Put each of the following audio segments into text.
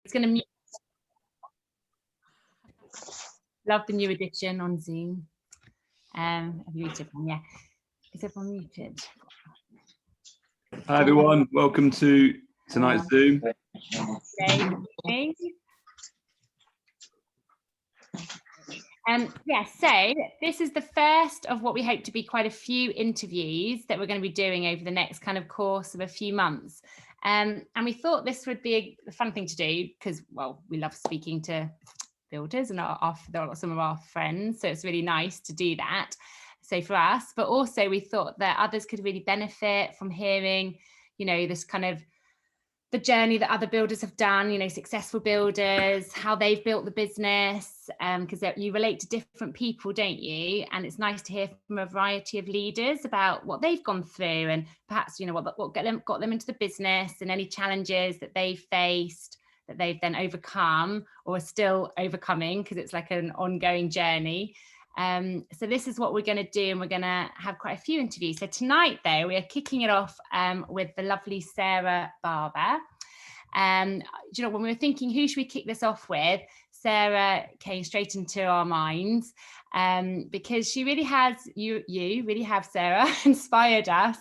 It's going to mute. Love the new edition on Zoom. Have you muted one? Yeah. Is everyone muted? Hi everyone, welcome to tonight's Zoom. Yeah, so this is the first of what we hope to be quite a few interviews that we're going to be doing over the next kind of course of a few months. And we thought this would be a fun thing to do because, well, we love speaking to builders and some of our friends, so it's really nice to do that. So for us, but also we thought that others could really benefit from hearing, you know, this kind of the journey that other builders have done, you know, successful builders, how they've built the business, because you relate to different people, don't you? And it's nice to hear from a variety of leaders about what they've gone through and perhaps, you know, what got them into the business and any challenges that they've faced that they've then overcome or are still overcoming, because it's like an ongoing journey. So this is what we're going to do, and we're going to have quite a few interviews. So tonight, though, we are kicking it off with the lovely Sarah Barber. Do you know, when we were thinking who should we kick this off with, Sarah came straight into our minds, because she really has, you really have, Sarah, inspired us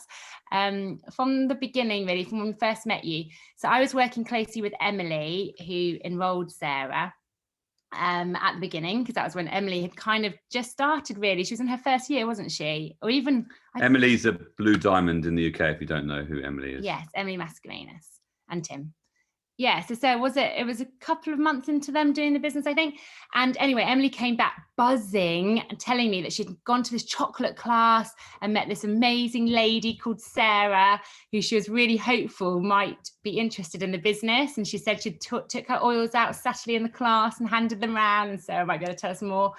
from the beginning, really, from when we first met you. So I was working closely with Emily, who enrolled Sarah at the beginning, because that was when Emily had kind of just started, really. She was in her first year, wasn't she? Or even Emily's a blue diamond in the UK, if you don't know who Emily is. Yes, Emily Mascarenhas and Tim. Yeah, so it was a couple of months into them doing the business, I think. And anyway, Emily came back buzzing and telling me that she'd gone to this chocolate class and met this amazing lady called Sarah, who she was really hopeful might be interested in the business. And she said she took her oils out subtly in the class and handed them around, and Sarah might be able to tell us more.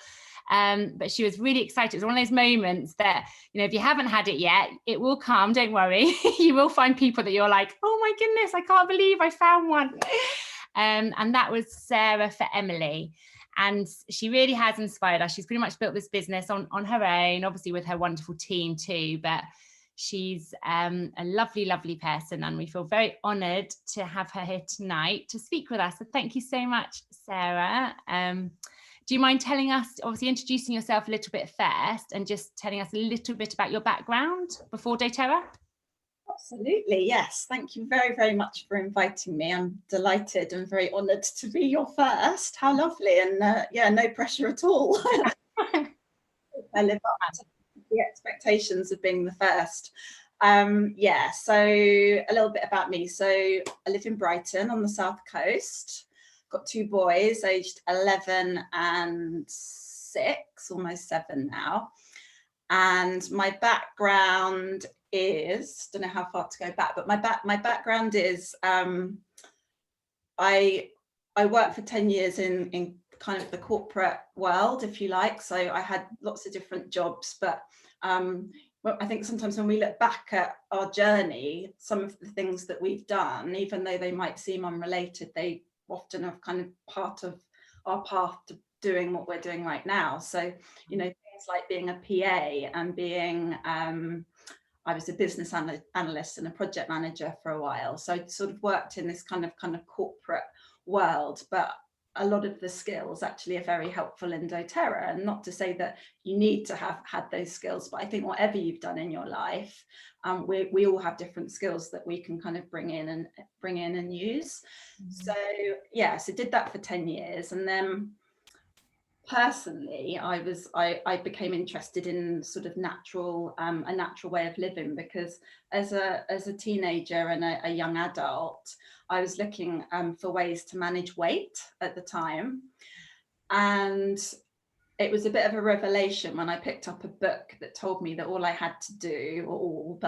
But she was really excited. It was one of those moments that, you know, if you haven't had it yet, it will come, don't worry. You will find people that you're like, oh my goodness, I can't believe I found one. And that was Sarah for Emily. And she really has inspired us. She's pretty much built this business on her own, obviously with her wonderful team too, but she's a lovely, lovely person, and we feel very honoured to have her here tonight to speak with us. So thank you so much, Sarah. Do you mind telling us, obviously introducing yourself a little bit first and just telling us a little bit about your background before Doterra? Absolutely, yes. Thank you very, very much for inviting me. I'm delighted and very honoured to be your first. How lovely. And yeah, no pressure at all. I live up to the expectations of being the first. Yeah, so a little bit about me. So I live in Brighton on the south coast. Got two boys aged 11 and 6, almost 7 now. And my background is, don't know how far to go back, but my background is I worked for 10 years in kind of the corporate world, if you like. So I had lots of different jobs, but I think sometimes when we look back at our journey, some of the things that we've done, even though they might seem unrelated, they often are kind of part of our path to doing what we're doing right now. So, you know, things like being a PA and being, I was a business analyst and a project manager for a while. So I sort of worked in this kind of corporate world, but a lot of the skills actually are very helpful in Doterra. And not to say that you need to have had those skills, but I think whatever you've done in your life, we all have different skills that we can kind of bring in and use. So yeah, so did that for 10 years. And then personally, I became interested in sort of a natural way of living, because as a teenager and a young adult, I was looking for ways to manage weight at the time. And it was a bit of a revelation when I picked up a book that told me that all I had to do,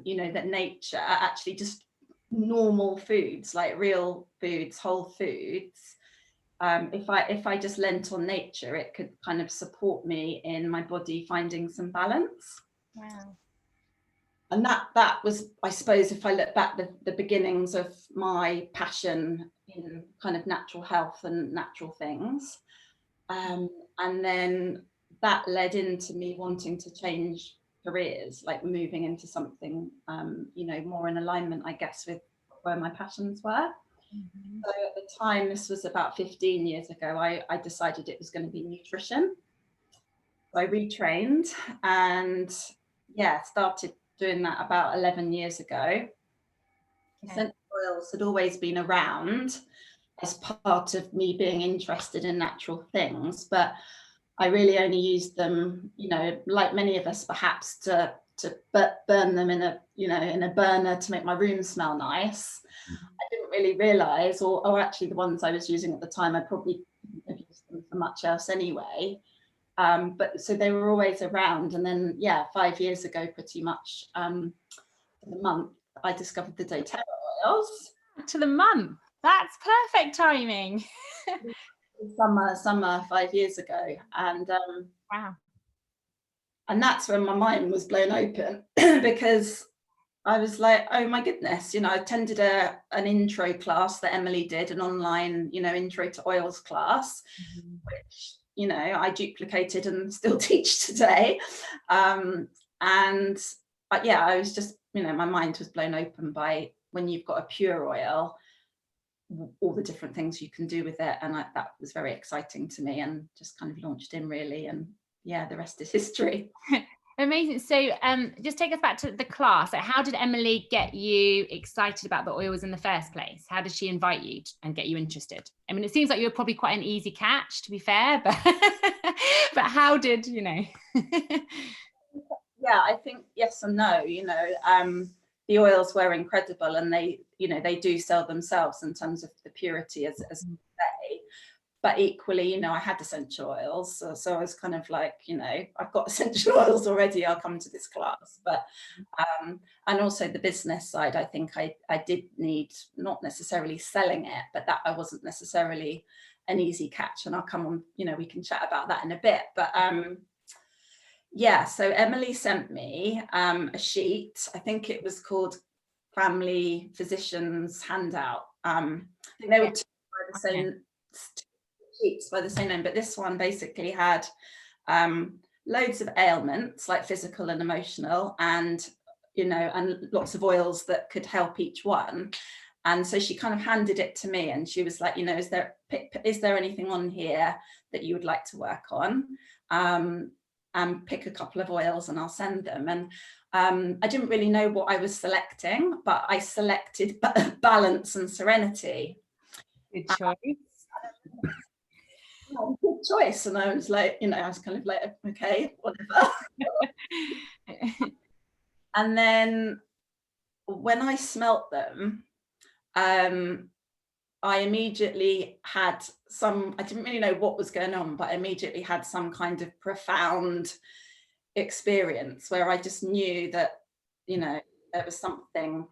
you know, that nature, actually just normal foods, like real foods, whole foods, if I just lent on nature, it could kind of support me in my body finding some balance. Wow. And that was, I suppose, if I look back, the beginnings of my passion in kind of natural health and natural things. And then that led into me wanting to change careers, like moving into something, you know, more in alignment, I guess, with where my passions were. So at the time, this was about 15 years ago, I decided it was going to be nutrition. So I retrained and started doing that about 11 years ago. Essential oils had always been around as part of me being interested in natural things, but I really only used them, like many of us perhaps, to burn them in a burner to make my room smell nice. I didn't really realize, or actually the ones I was using at the time, I probably couldn't have used them for much else anyway. But so they were always around. And then, 5 years ago, pretty much, for the month, I discovered the Doterra oils. To the month. That's perfect timing. Summer 5 years ago. And wow. And that's when my mind was blown open because I was like, oh my goodness, I attended an intro class that Emily did, an online, intro to oils class, which, I duplicated and still teach today. I was just, my mind was blown open by when you've got a pure oil, all the different things you can do with it. And that was very exciting to me, and just kind of launched in really. And the rest is history. Amazing. So just take us back to the class. Like, how did Emily get you excited about the oils in the first place? How did she invite you and get you interested? I mean, it seems like you were probably quite an easy catch, to be fair, but but how did I think yes and no. The oils were incredible, and they do sell themselves in terms of the purity as they. But equally, I had essential oils. So I was kind of like, I've got essential oils already, I'll come to this class. But, and also the business side, I think I did need, not necessarily selling it, but that I wasn't necessarily an easy catch. And I'll come on, we can chat about that in a bit. But so Emily sent me a sheet. I think it was called Family Physicians Handout. I think they were two by the same sheets by the same name, but this one basically had loads of ailments, like physical and emotional, and and lots of oils that could help each one. And so she kind of handed it to me, and she was like, is there anything on here that you would like to work on, and pick a couple of oils and I'll send them. And I didn't really know what I was selecting, but I selected Balance and Serenity. Good choice. Good choice. And I was like, I was kind of like, okay, whatever. And then when I smelt them, I immediately had I didn't really know what was going on, but I immediately had some kind of profound experience where I just knew that, there was something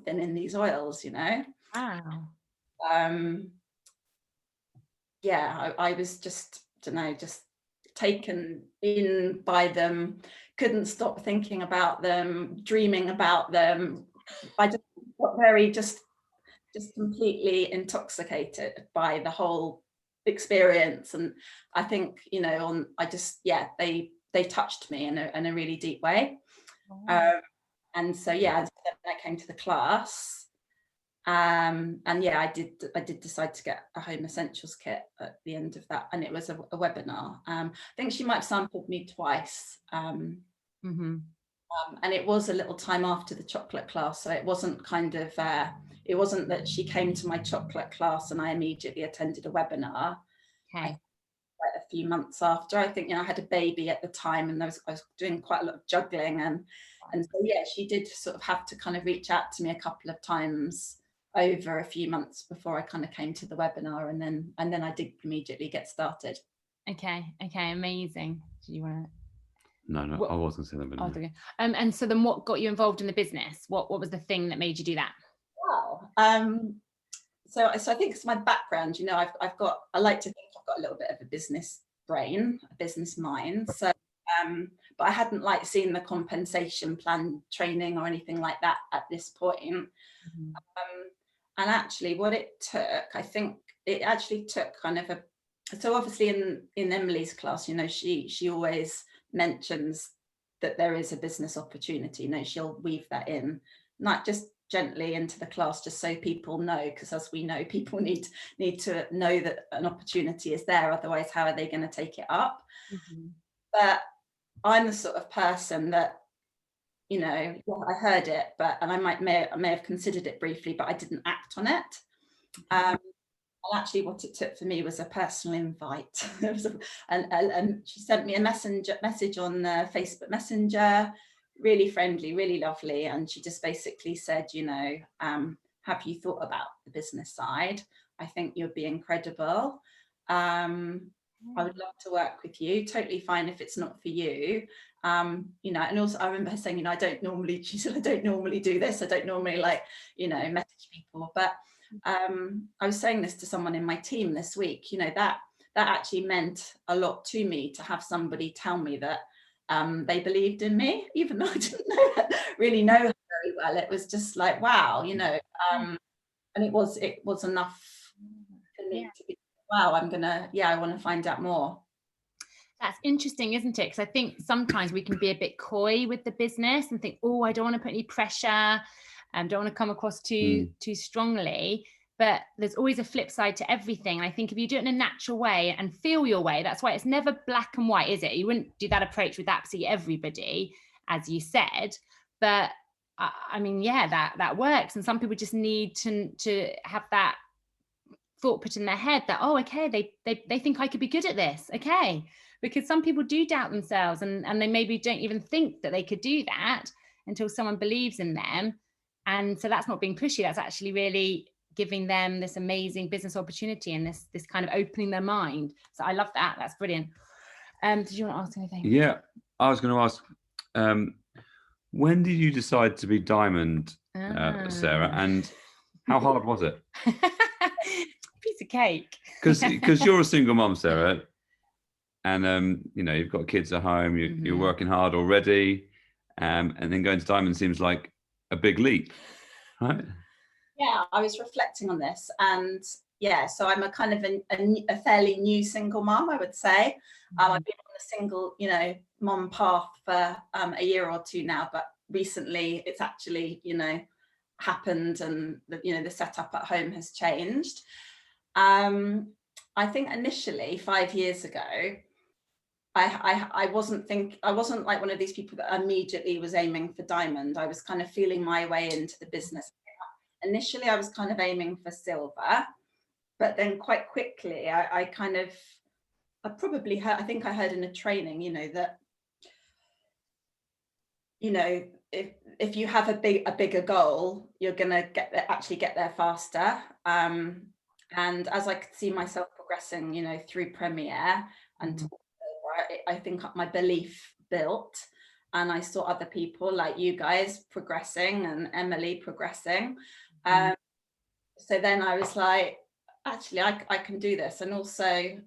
in these oils, Wow. I was just taken in by them, couldn't stop thinking about them, dreaming about them. I just got very just completely intoxicated by the whole experience. And I think, they touched me in a really deep way. And so, then I came to the class. I did decide to get a home essentials kit at the end of that, and it was a webinar. I think she might have sampled me twice, and it was a little time after the chocolate class, so it wasn't kind of it wasn't that she came to my chocolate class and I immediately attended a webinar. Okay. Quite a few months after. I think I had a baby at the time, and I was doing quite a lot of juggling, and so she did sort of have to kind of reach out to me a couple of times over a few months before I kind of came to the webinar, and then I did immediately get started. Okay, amazing. Do you want to? No, I wasn't saying that. Okay. And so then, what got you involved in the business? What was the thing that made you do that? Wow. So I think it's my background. I like to think I've got a little bit of a business brain, a business mind. So, but I hadn't seen the compensation plan training or anything like that at this point. And actually what it took, I think it actually took kind of so obviously in Emily's class, she always mentions that there is a business opportunity. She'll weave that in, not just gently into the class, just so people know, because as we know, people need to know that an opportunity is there, otherwise how are they going to take it up? But I'm the sort of person that, you know, I heard it, and I may have considered it briefly, but I didn't act on it. And actually what it took for me was a personal invite. And she sent me a message on Facebook Messenger, really friendly, really lovely. And she just basically said, you know, have you thought about the business side? I think you'd be incredible. I would love to work with you. Totally fine if it's not for you. You know, and also I remember her saying, you know, she said, I don't normally do this. I don't normally, like, you know, message people. But I was saying this to someone in my team this week, you know, that actually meant a lot to me, to have somebody tell me that they believed in me, even though I didn't really know her very well. It was just like, wow, you know, and it was enough for me to be, wow, I want to find out more. That's interesting, isn't it? Because I think sometimes we can be a bit coy with the business and think, oh, I don't want to put any pressure, don't want to come across too strongly. But there's always a flip side to everything. And I think if you do it in a natural way and feel your way, that's why it's never black and white, is it? You wouldn't do that approach with absolutely everybody, as you said. But I mean, yeah, that works. And some people just need to have that thought put in their head that, oh, okay, they think I could be good at this. Okay. Because some people do doubt themselves, and they maybe don't even think that they could do that until someone believes in them. And so that's not being pushy. That's actually really giving them this amazing business opportunity and this kind of opening their mind. So I love that. That's brilliant. Did you want to ask anything? Yeah, I was going to ask, when did you decide to be Diamond, Sarah, and how hard was it? Piece of cake. Because you're a single mom, Sarah, and you know, you've got kids at home, you're working hard already, and then going to Diamond seems like a big leap, right? Yeah, I was reflecting on this, and yeah, so I'm a kind of a fairly new single mom, I would say. I've been on a single, you know, mom path for a year or two now, but recently it's actually, you know, happened, and the setup at home has changed. I think initially 5 years ago, I wasn't like one of these people that immediately was aiming for Diamond. I was kind of feeling my way into the business. Initially, I was kind of aiming for silver, but then quite quickly, I think I heard in a training, you know, that, you know, if you have a bigger goal, you're gonna get there faster. And as I could see myself progressing, you know, through Premier and I think my belief built, and I saw other people like you guys progressing and Emily progressing. So then I was like, actually, I can do this. And also,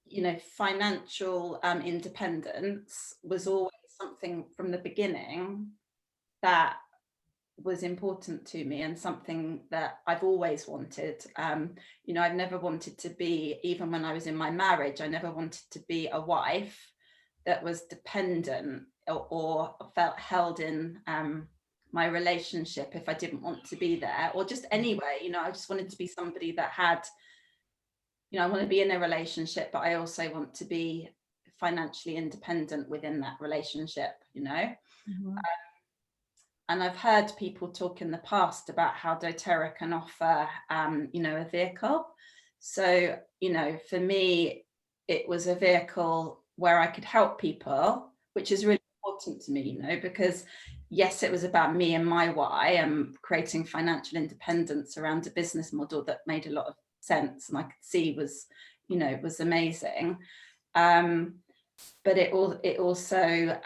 you know, financial independence was always something from the beginning that was important to me, and something that I've always wanted. You know, I've never wanted to be, even when I was in my marriage, I never wanted to be a wife that was dependent or felt held in my relationship if I didn't want to be there, or just anyway, you know, I just wanted to be somebody that had, you know, I want to be in a relationship, but I also want to be financially independent within that relationship, you know. And I've heard people talk in the past about how Doterra can offer, you know, a vehicle. So, you know, for me, it was a vehicle where I could help people, which is really important to me, you know, because yes, it was about me and my why and creating financial independence around a business model that made a lot of sense and I could see was, you know, was amazing. But it also,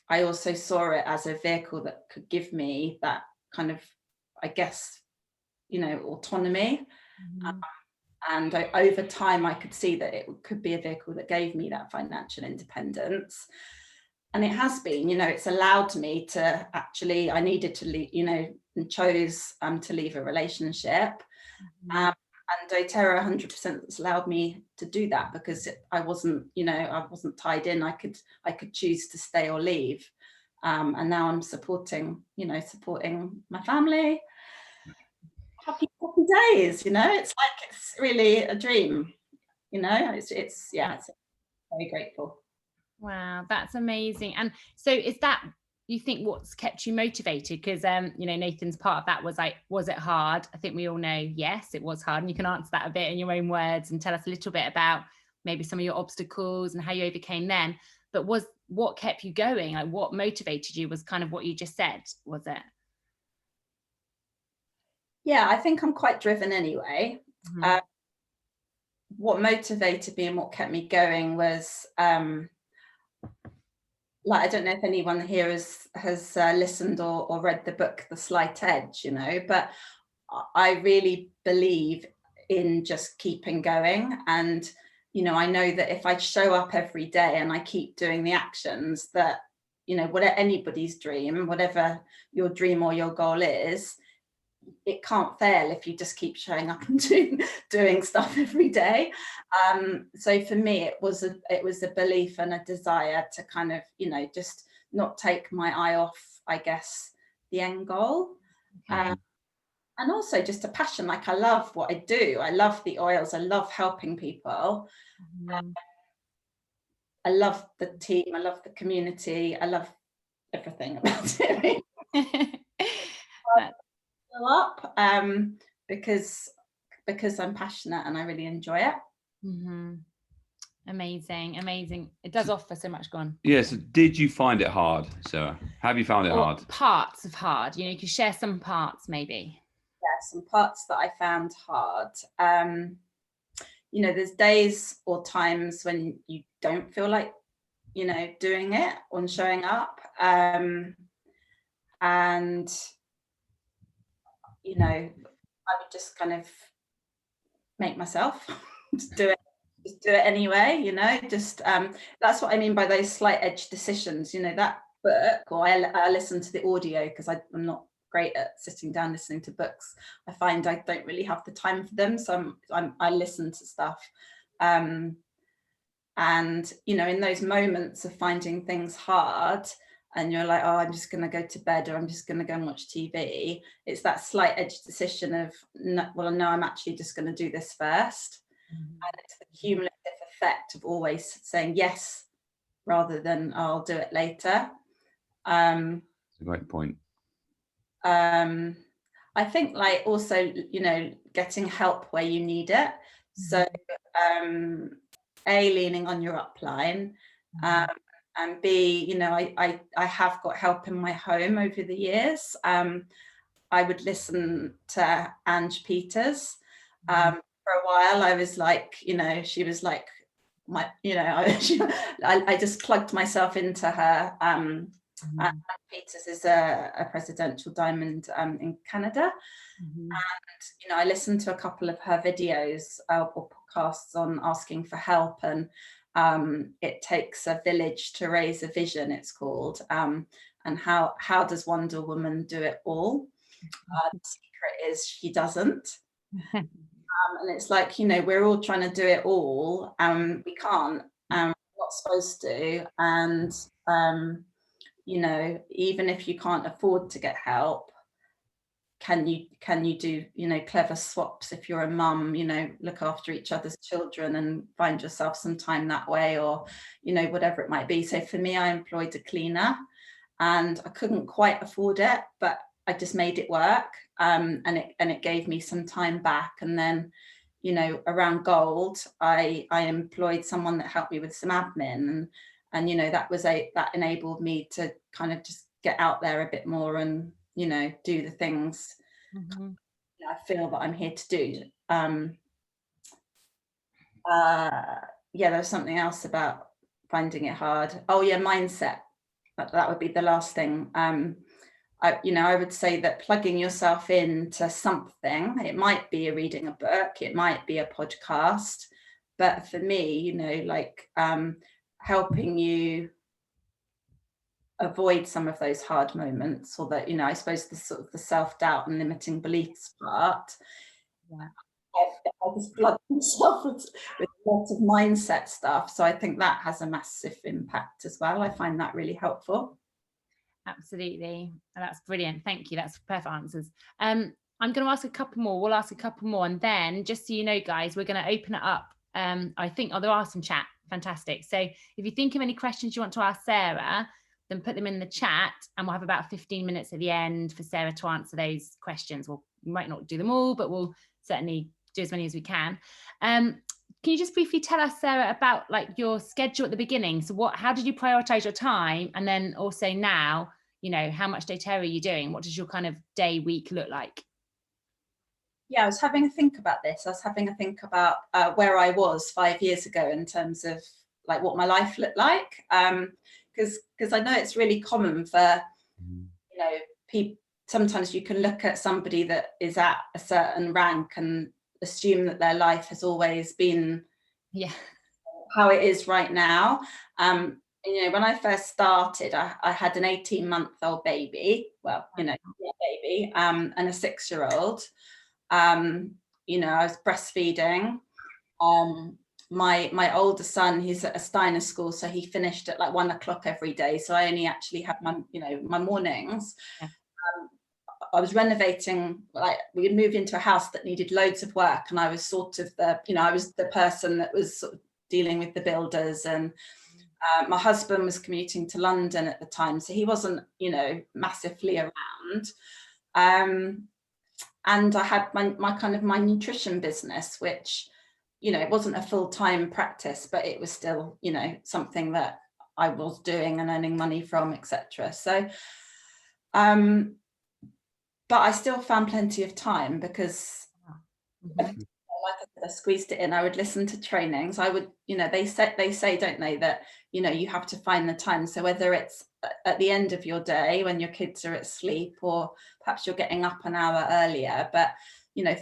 I also saw it as a vehicle that could give me that kind of, I guess, you know, autonomy. And over time, I could see that it could be a vehicle that gave me that financial independence. And it has been, you know, it's allowed me to actually, I needed to leave, you know, and chose to leave a relationship. And Doterra 100% has allowed me to do that because I wasn't, you know, I wasn't tied in. I could choose to stay or leave. And now I'm supporting my family. Happy days, it's like, it's really a dream, it's very grateful. Wow, that's amazing. And so is that, you think, what's kept you motivated? Because Nathan's part of that was like, was it hard? I think we all know, yes, it was hard. And you can answer that a bit in your own words and tell us a little bit about maybe some of your obstacles and how you overcame them. But what kept you going? Like, what motivated you was kind of what you just said, was it? Yeah, I think I'm quite driven anyway. Mm-hmm. What motivated me and what kept me going was, like, I don't know if anyone here has listened or read the book The Slight Edge, but I really believe in just keeping going. And I know that if I show up every day and I keep doing the actions, that whatever anybody's dream, whatever your dream or your goal is, it can't fail if you just keep showing up and doing stuff every day. So for me, it was a belief and a desire to kind of just not take my eye off, I guess, the end goal. Okay. And also just a passion. Like, I love what I do. I love the oils. I love helping people. Mm-hmm. I love the team. I love the community. I love everything about it. Up because I'm passionate and I really enjoy it. Mm-hmm. Amazing. It does offer so much. Go on. Yes. Did you find it hard, Sarah? Have you found it hard? Parts of hard. You can share some parts maybe. Yeah, some parts that I found hard. There's days or times when you don't feel like doing it or showing up, and I would just kind of make myself just do it anyway, that's what I mean by those slight edge decisions. That book, or I listen to the audio because I'm not great at sitting down listening to books. I find I don't really have the time for them, so I listen to stuff, and in those moments of finding things hard and you're like, oh, I'm just going to go to bed, or I'm just going to go and watch TV, it's that slight edge decision of, no, I'm actually just going to do this first. Mm-hmm. And it's the cumulative effect of always saying yes rather than, oh, I'll do it later. That's a great point. I think, like, also, getting help where you need it. So A, leaning on your upline, and B, I have got help in my home over the years. I would listen to Ange Peters. For a while, I was like, she was like my, I just plugged myself into her. Ange Peters is a presidential diamond in Canada. And I listened to a couple of her videos or podcasts on asking for help, and it takes a village to raise a vision, it's called, and how does Wonder Woman do it all? The secret is she doesn't. And it's like, we're all trying to do it all, we can't, we're not supposed to, and even if you can't afford to get help, can you do clever swaps if you're a mum, look after each other's children and find yourself some time that way, or whatever it might be. So for me, I employed a cleaner, and I couldn't quite afford it, but I just made it work, and it gave me some time back. And then around gold, I employed someone that helped me with some admin, and that enabled me to kind of just get out there a bit more and do the things I feel that I'm here to do. There's something else about finding it hard. Oh yeah, mindset. That would be the last thing. I would say that plugging yourself into something, it might be reading a book, it might be a podcast, but for me, helping you avoid some of those hard moments, or that I suppose the sort of the self-doubt and limiting beliefs part. I just plug myself with a lot of mindset stuff, so I think that has a massive impact as well. I find that really helpful. Absolutely. That's brilliant. Thank you. That's perfect answers. I'm going to ask a couple more. We'll ask a couple more. And then just so you know, guys, we're going to open it up. I think, there are some chat. Fantastic. So if you think of any questions you want to ask Sarah, then put them in the chat, and we'll have about 15 minutes at the end for Sarah to answer those questions. We might not do them all, but we'll certainly do as many as we can. Can you just briefly tell us, Sarah, about like your schedule at the beginning? So how did you prioritize your time? And then also now, how much Doterra are you doing? What does your kind of day, week look like? Yeah, I was having a think about this. I was having a think about where I was 5 years ago in terms of like what my life looked like. Because I know it's really common for, people. Sometimes you can look at somebody that is at a certain rank and assume that their life has always been how it is right now. When I first started, I had an 18-month-old baby, baby, and a 6-year-old. I was breastfeeding. My older son, he's at a Steiner school, so he finished at like 1 o'clock every day. So I only actually had my mornings. Yeah. I was renovating, like we had moved into a house that needed loads of work, and I was sort of I was the person that was sort of dealing with the builders, and my husband was commuting to London at the time, so he wasn't, massively around. And I had my nutrition business, which, it wasn't a full-time practice, but it was still, something that I was doing and earning money from, etc. So, but I still found plenty of time because, like I said, I squeezed it in. I would listen to trainings. I would, they say, don't they, that, you have to find the time. So whether it's at the end of your day when your kids are asleep, or perhaps you're getting up an hour earlier, but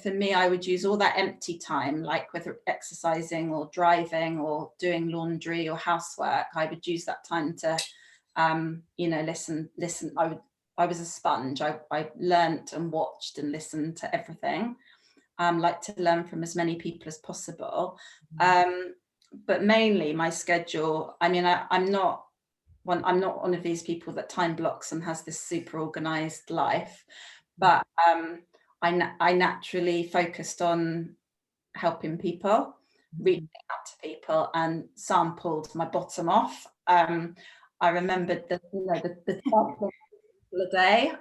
for me, I would use all that empty time, like whether exercising or driving or doing laundry or housework, I would use that time to listen. I was a sponge. I learnt and watched and listened to everything. Like to learn from as many people as possible. But mainly my schedule, I'm not one of these people that time blocks and has this super organized life, but I naturally focused on helping people, reaching out to people, and sampled my bottom off. I remembered the 12 a day,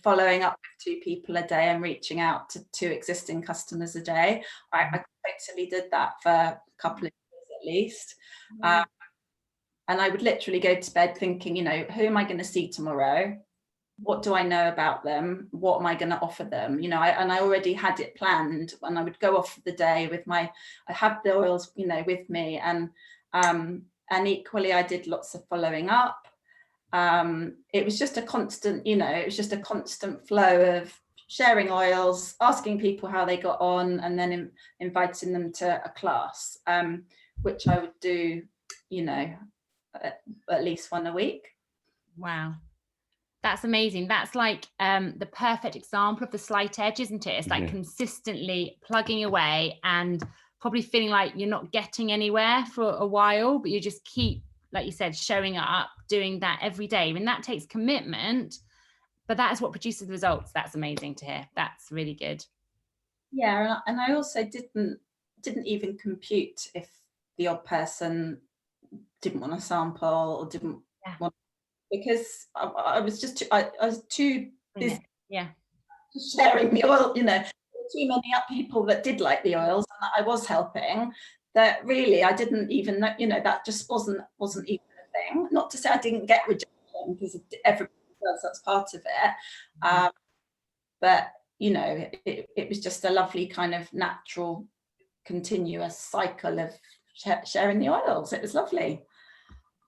following up with 2 people a day and reaching out to 2 existing customers a day. I totally did that for a couple of years at least. And I would literally go to bed thinking, who am I going to see tomorrow? What do I know about them? What am I going to offer them? I already had it planned, and I would go off for the day with I have the oils, with me, and equally I did lots of following up. It was just a constant flow of sharing oils, asking people how they got on, and then inviting them to a class, which I would do, at least 1 a week. Wow. That's amazing. That's like the perfect example of the slight edge, isn't it? It's like consistently plugging away and probably feeling like you're not getting anywhere for a while, but you just keep, like you said, showing up, doing that every day. I mean, that takes commitment, but that is what produces the results. That's amazing to hear. That's really good. Yeah, and I also didn't even compute if the odd person didn't want to sample or didn't want, because I was too busy sharing the oil, too many people that did like the oils and that I was helping, that really I didn't even know, that just wasn't even a thing. Not to say I didn't get rejection, because everybody does, that's part of it. But it was just a lovely kind of natural continuous cycle of sharing the oils. It was lovely.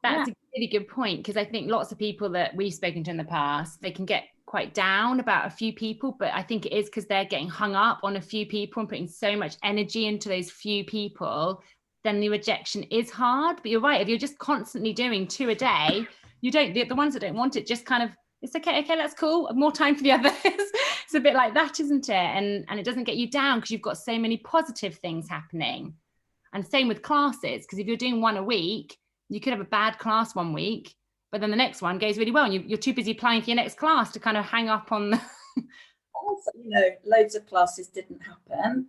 That's a really good point, because I think lots of people that we've spoken to in the past, they can get quite down about a few people, but I think it is because they're getting hung up on a few people and putting so much energy into those few people, then the rejection is hard. But you're right, if you're just constantly doing 2 a day, the ones that don't want it just kind of, it's okay, that's cool, more time for the others. It's a bit like that, isn't it? And it doesn't get you down because you've got so many positive things happening. And same with classes, because if you're doing 1 a week, you could have a bad class 1 week. but then the next one goes really well, and you're too busy planning for your next class to kind of hang up on the also, you know, loads of classes didn't happen,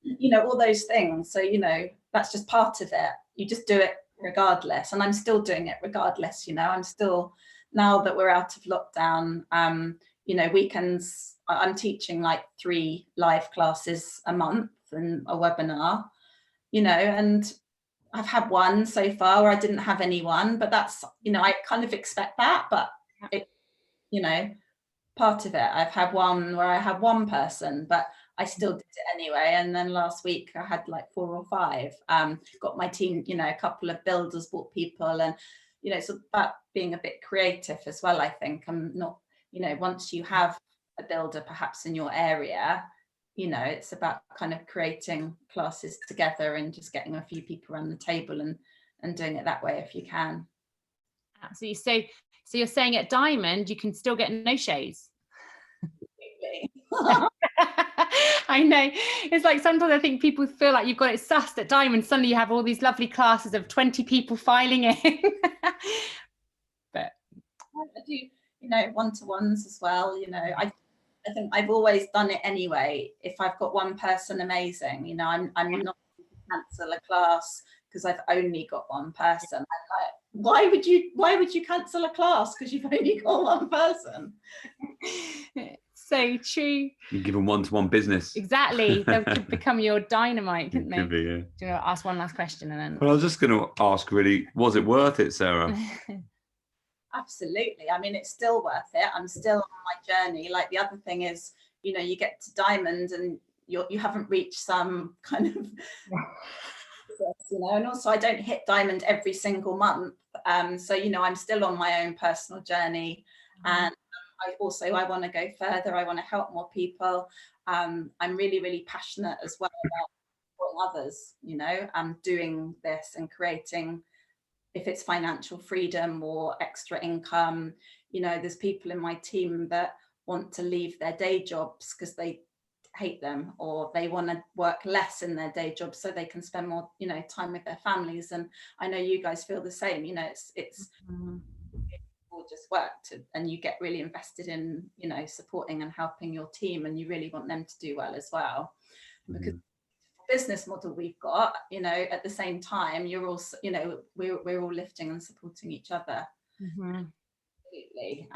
you know, all those things. So, you know, that's just part of it. You just do it regardless, and I'm still doing it regardless. You know, I'm still, now that we're out of lockdown, you know, weekends I'm teaching like 3 live classes a month and a webinar, you know, and I've had one so far where I didn't have anyone, but that's, you know, I kind of expect that, but it, you know, part of it. I've had one where I had 1 person, but I still did it anyway. And then last week I had like 4 or 5. Got my team, you know, a couple of builders, bought people, and, you know, it's about being a bit creative as well, I think. I'm not, you know, once you have a builder perhaps in your area, you know, it's about kind of creating classes together and just getting a few people around the table and doing it that way if you can. Absolutely. So you're saying at Diamond you can still get no-shows? I know, it's like sometimes I think people feel like you've got it sussed at Diamond, suddenly you have all these lovely classes of 20 people filing in. But I do, you know, one-to-ones as well. You know, I think I've always done it anyway. If I've got 1 person, amazing. You know, I'm not going to cancel a class because I've only got 1 person. I'm like, why would you cancel a class because you've only got 1 person? So true. You give them one-to-one business. Exactly. They could become your dynamite, couldn't they? Could be, yeah. Do you know, ask one last question and then. Well, I was just going to ask, really, was it worth it, Sarah? Absolutely. I mean, it's still worth it. I'm still on my journey. Like, the other thing is, you know, you get to Diamond and you haven't reached some kind of, you know, and also I don't hit Diamond every single month. So, you know, I'm still on my own personal journey, and I want to go further. I want to help more people. I'm really, really passionate as well about supporting others, you know, doing this and creating, if it's financial freedom or extra income. You know, there's people in my team that want to leave their day jobs because they hate them, or they want to work less in their day jobs so they can spend more, you know, time with their families. And I know you guys feel the same. You know, it's just work and you get really invested in, you know, supporting and helping your team, and you really want them to do well as well. Because business model we've got, you know, at the same time, you're also, you know, we're all lifting and supporting each other. Absolutely.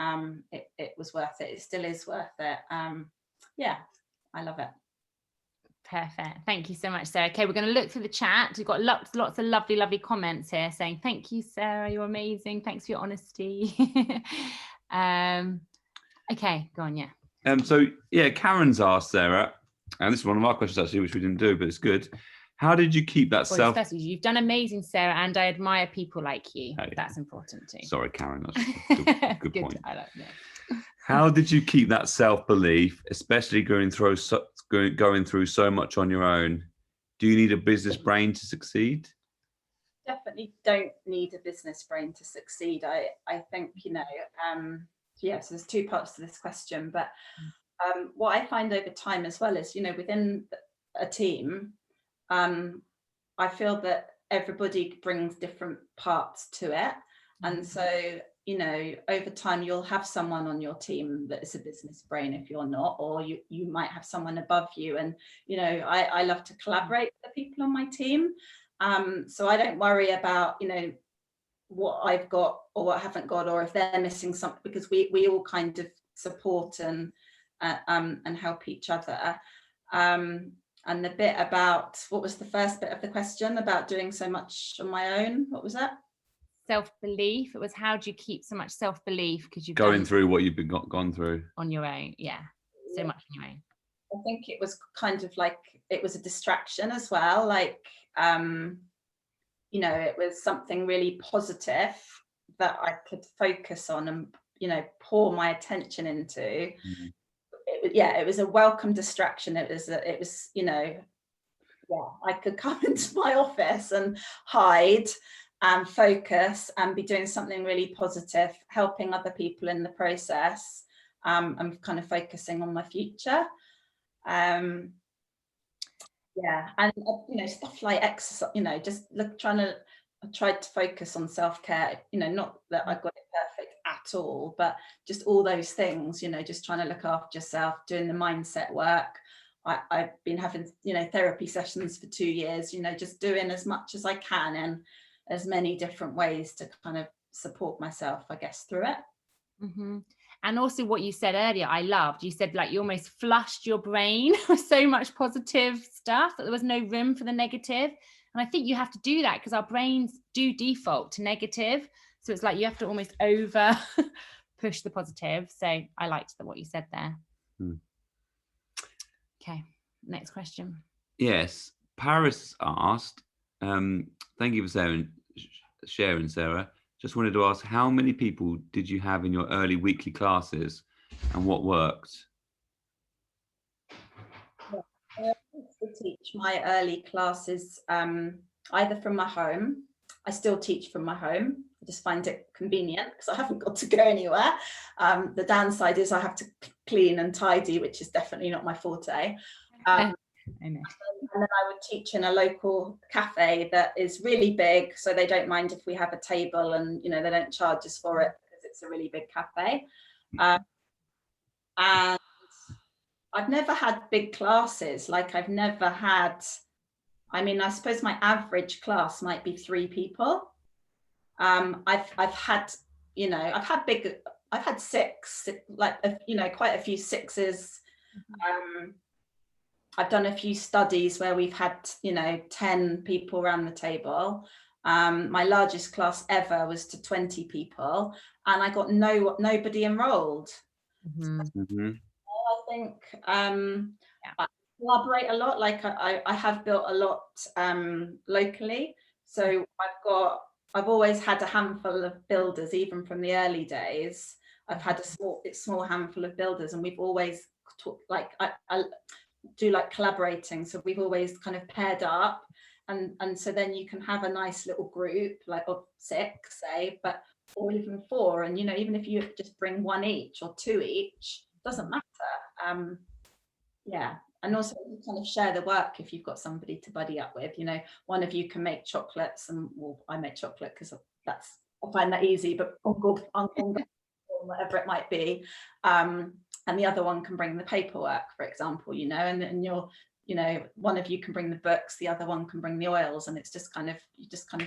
It was worth it. It still is worth it. Yeah, I love it. Perfect. Thank you so much, Sarah. Okay, we're going to look through the chat. We've got lots of lovely comments here saying, thank you, Sarah, you're amazing. Thanks for your honesty. Okay, go on, yeah. So, yeah, Karen's asked, Sarah, and this is one of our questions, actually, which we didn't do, but it's good. How did you keep that You've done amazing, Sarah, and I admire people like you. Oh, yeah. That's important too. Sorry, Karen. That's good point. I like that. How did you keep that self-belief, especially going through so much on your own? Do you need a business brain to succeed? Definitely don't need a business brain to succeed. I think, you know, yeah, so there's 2 parts to this question, but what I find over time as well is, you know, within a team, I feel that everybody brings different parts to it. And so, you know, over time, you'll have someone on your team that is a business brain if you're not, or you might have someone above you. And, you know, I love to collaborate with the people on my team. So I don't worry about, you know, what I've got or what I haven't got, or if they're missing something, because we all kind of support and help each other. And the bit about, what was the first bit of the question about doing so much on my own? What was that? Self-belief. It was, how do you keep so much self-belief because you've going through what you've gone through on your own? Yeah, so much on your own. I think it was kind of like, it was a distraction as well. Like, you know, it was something really positive that I could focus on and, you know, pour my attention into. It was a welcome distraction. It was, you know, yeah, I could come into my office and hide and focus and be doing something really positive, helping other people in the process. I'm kind of focusing on my future. Yeah, and you know, stuff like exercise, you know, just trying to tried to focus on self-care, not that I got it perfect at all, but just all those things, just trying to look after yourself, doing the mindset work. I've been having, therapy sessions for 2 years, just doing as much as I can in as many different ways to kind of support myself, I guess, through it. Mm-hmm. And also what you said earlier, I loved. You said like you almost flushed your brain with so much positive stuff that there was no room for the negative. And I think you have to do that because our brains do default to negative. So it's like you have to almost over push the positive. So I liked what you said there. Okay, next question. Yes, Paris asked, thank you for sharing, Sarah. Just wanted to ask, how many people did you have in your early weekly classes and what worked? I used to teach my early classes either from my home. I still teach from my home. I just find it convenient because I haven't got to go anywhere. The downside is I have to clean and tidy, which is definitely not my forte. I know. And then I would teach in a local cafe that is really big, so they don't mind if we have a table, and they don't charge us for it because it's a really big cafe. And I've never had big classes. Like I suppose my average class might be 3 people. I've had 6, like quite a few 6s. I've done a few studies where we've had 10 people around the table. My largest class ever was to 20 people, and I got nobody enrolled. Mm-hmm. I think I collaborate a lot. Like I have built a lot locally, so I've always had a handful of builders, even from the early days. I've had a small handful of builders, and we've always I do like collaborating, so we've always kind of paired up, and so then you can have a nice little group like of 6, say, or even 4, and even if you just bring 1 each or 2 each, doesn't matter. And also you kind of share the work. If you've got somebody to buddy up with, one of you can make chocolates, and I make chocolate because I find that easy, but whatever it might be, and the other one can bring the paperwork, for example, and you're one of you can bring the books, the other one can bring the oils, and it's just kind of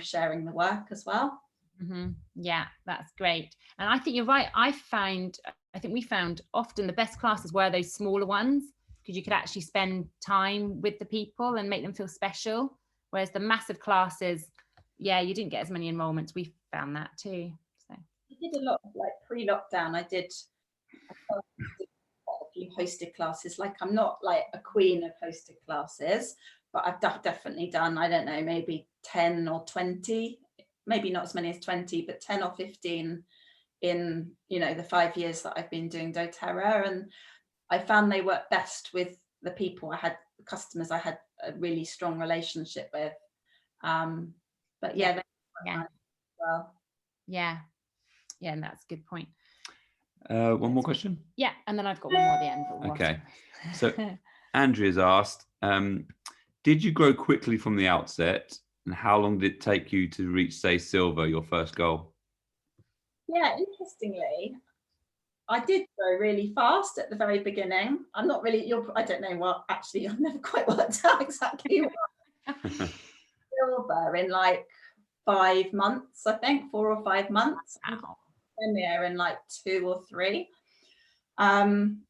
sharing the work as well. Mm-hmm. Yeah, that's great. And I think you're right. I think we found often the best classes were those smaller ones, because you could actually spend time with the people and make them feel special. Whereas the massive classes, you didn't get as many enrollments. We found that too. So I did a lot of pre-lockdown. I did quite a few hosted classes. I'm not like a queen of hosted classes, but I've definitely done, I don't know, maybe 10 or 20, maybe not as many as 20, but 10 or 15 in the 5 years that I've been doing Doterra, and I found they work best with the people the customers I had a really strong relationship with. But well, and that's a good point. One more question. Yeah, and then I've got one more at the end. Okay, so Andrea's asked, did you grow quickly from the outset, and how long did it take you to reach, say, silver, your first goal? Yeah, interestingly, I did grow really fast at the very beginning. I'm not really, I don't know what, actually, I've never quite worked out exactly what. Silver in 5 months, I think, 4 or 5 months. Wow. Premier in 2 or 3. And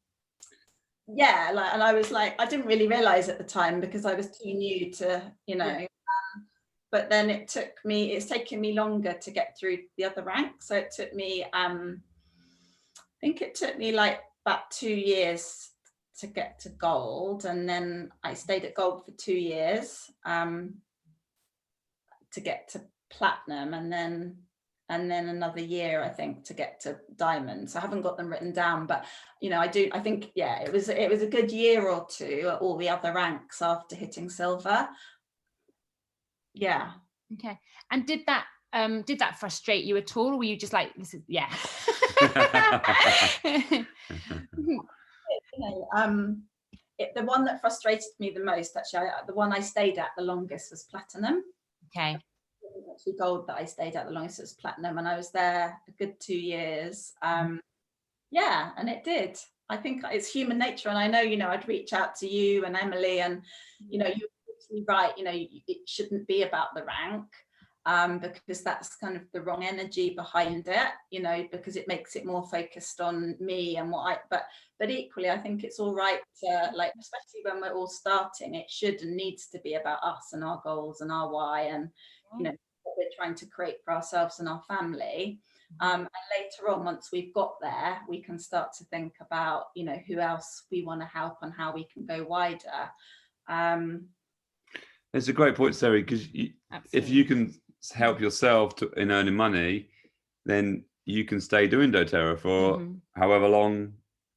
I was I didn't really realize at the time because I was too new to, but then it's taken me longer to get through the other ranks. So it took me, I think it took me about 2 years to get to gold, and then I stayed at gold for 2 years to get to platinum, and then another year, I think, to get to diamond. So I haven't got them written down, but I think it was a good year or 2 at all the other ranks after hitting silver. Yeah. Okay. And did that frustrate you at all, or were you just like, this is the one that frustrated me the most, actually, the one I stayed at the longest was platinum. Okay. actually gold that I stayed at the longest. It was platinum, and I was there a good 2 years. Yeah, and it did. I think it's human nature, and I know, I'd reach out to you and Emily, and you're absolutely right. It shouldn't be about the rank, because that's kind of the wrong energy behind it. Because it makes it more focused on me and but equally, I think it's all right to, like, especially when we're all starting, it should and needs to be about us and our goals and our why, and what we're trying to create for ourselves and our family. And later on, once we've got there, we can start to think about, who else we want to help and how we can go wider. It's a great point, Sarah, because if you can help yourself in earning money, then you can stay doing doTERRA for however long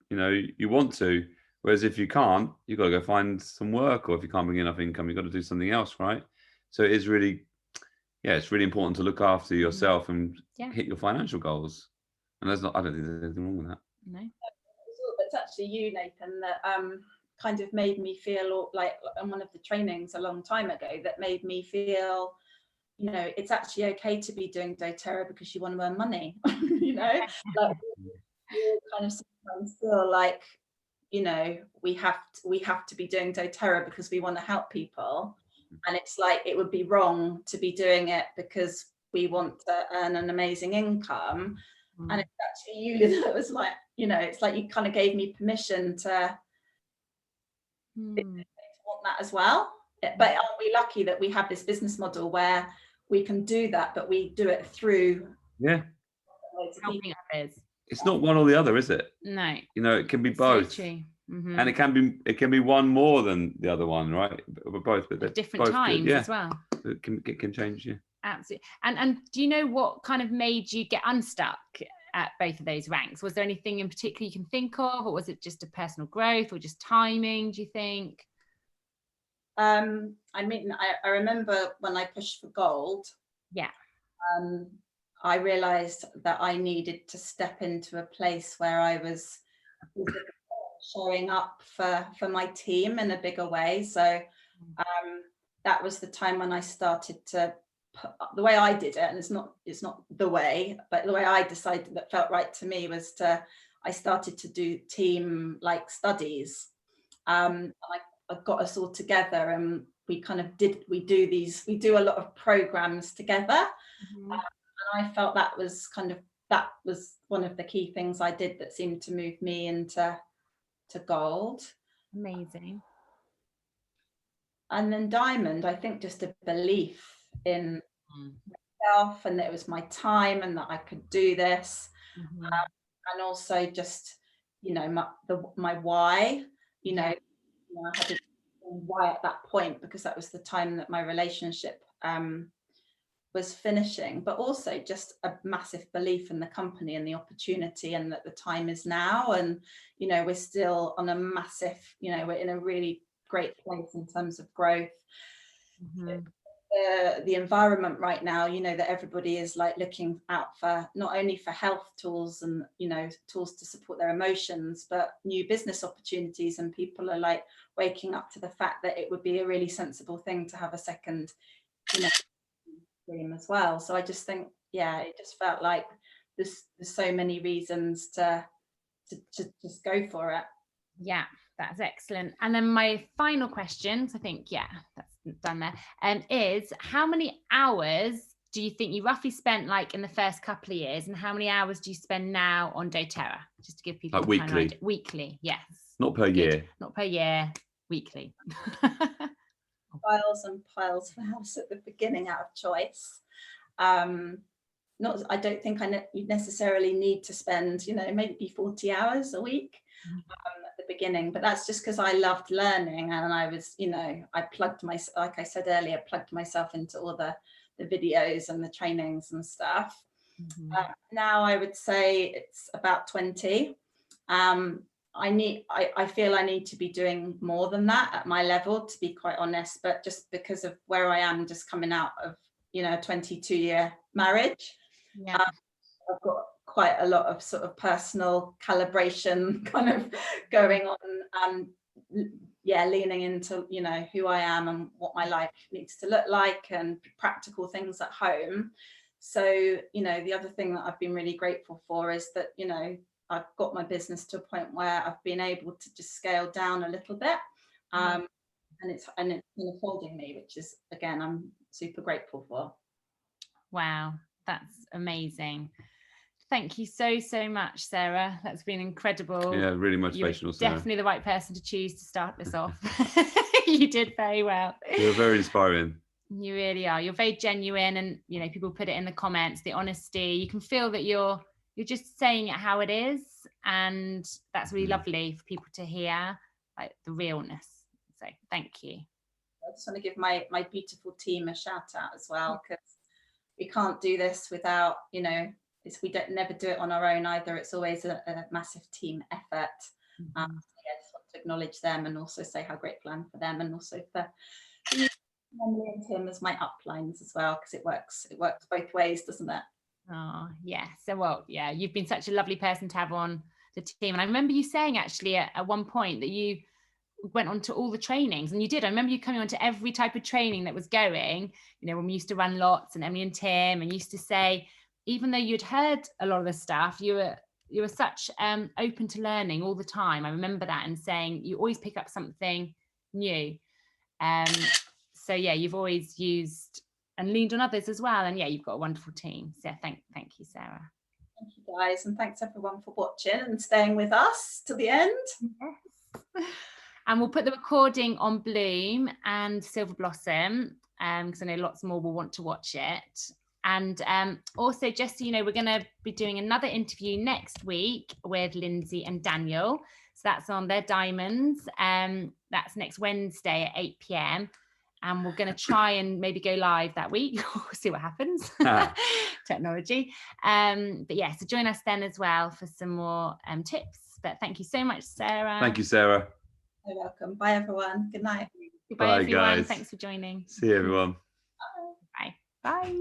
you want to. Whereas if you can't, you've got to go find some work, or if you can't bring enough income, you've got to do something else, right? So it is really, it's really important to look after yourself and hit your financial goals. And I don't think there's anything wrong with that. No. It's actually you, Nathan, that kind of made me feel like, on one of the trainings a long time ago, that made me feel, it's actually okay to be doing doTERRA because you want to earn money. Like, you kind of sometimes feel like, we have to be doing doTERRA because we want to help people, and it's like, it would be wrong to be doing it because we want to earn an amazing income. And it's actually you that was like, it's like you kind of gave me permission to want that as well. But aren't we lucky that we have this business model where we can do that, but we do it through helping others. It's not one or the other, is it? No. It can be both. So true. And it can be one more than the other one, right? Both, but at different times as well. It can change, Absolutely. And do you know what kind of made you get unstuck at both of those ranks? Was there anything in particular you can think of, or was it just a personal growth, or just timing, do you think? I remember when I pushed for gold. Yeah. I realized that I needed to step into a place where I was showing up for my team in a bigger way. So that was the time when I started to the way I did it, and it's not the way, but the way I decided that felt right to me was I started to do team like studies. I got us all together, and we do a lot of programs together. And I felt that was one of the key things I did that seemed to move me into gold. Amazing. And then diamond, I think just a belief in myself, and that it was my time, and that I could do this. And also just, my why, I had a why at that point, because that was the time that my relationship was finishing, but also just a massive belief in the company and the opportunity, and that the time is now. And, we're still on a massive, we're in a really great place in terms of growth. The environment right now, that everybody is like looking out for, not only for health tools and, tools to support their emotions, but new business opportunities. And people are like waking up to the fact that it would be a really sensible thing to have a second, stream as well. So I just think, it just felt like there's so many reasons to just go for it. Yeah, that's excellent. And then my final question, I think, that's done there, is how many hours do you think you roughly spent like in the first couple of years, and how many hours do you spend now on doTERRA? Just to give people like weekly. Kind of weekly, yes. Not per year. Not per year, weekly. Piles and piles of hours at the beginning out of choice. I don't think you necessarily need to spend, maybe 40 hours a week at the beginning, but that's just because I loved learning, and I was, I like I said earlier, plugged myself into all the videos and the trainings and stuff. Now I would say it's about 20. I feel I need to be doing more than that at my level, to be quite honest, but just because of where I am, just coming out of, a 22-year marriage. I've got quite a lot of sort of personal calibration kind of going on, leaning into, you know, who I am and what my life needs to look like, and practical things at home. So, you know, the other thing that I've been really grateful for is that, you know, I've got my business to a point where I've been able to just scale down a little bit. And it's kind of affording me, which is, again, I'm super grateful for. Wow, that's amazing. Thank you so much, Sarah. That's been incredible. Yeah, really motivational, You're Sarah. definitely the right person to choose to start this off. You did very well. You're very inspiring. You really are. You're very genuine, and you know, people put it in the comments, the honesty. You can feel that you're just saying it how it is, and that's really lovely for people to hear, like the realness. So thank you. I just want to give my beautiful team a shout out as well, because we can't do this without, you know, we don't never do it on our own either. It's always a massive team effort. So yeah, I just want to acknowledge them and also say how grateful I am for them, and also for Emily and Tim as my uplines as well, because it works both ways, doesn't it? Oh yeah. So well, yeah, you've been such a lovely person to have on the team. And I remember you saying actually at one point that you went on to all the trainings, and you did. I remember you coming on to every type of training that was going, you know, when we used to run lots, and Emily and Tim, and used to say, even though you'd heard a lot of the stuff, you were such open to learning all the time. I remember that, and saying you always pick up something new. So yeah, you've always used and leaned on others as well, and yeah, you've got a wonderful team. So thank you, Sarah. Thank you guys, and thanks everyone for watching and staying with us to the end. Yes. And we'll put the recording on Bloom and Silver Blossom, because I know lots more will want to watch it. And also, just so you know, we're going to be doing another interview next week with Lindsay and Daniel. So that's on their diamonds. That's next Wednesday at 8 p.m. And we're going to try and maybe go live that week. We'll see what happens. Technology. But yeah, so join us then as well for some more tips. But thank you so much, Sarah. Thank you, Sarah. You're welcome. Bye, everyone. Good night. Goodbye, everyone. Guys. Thanks for joining. See you, everyone. Bye. Bye.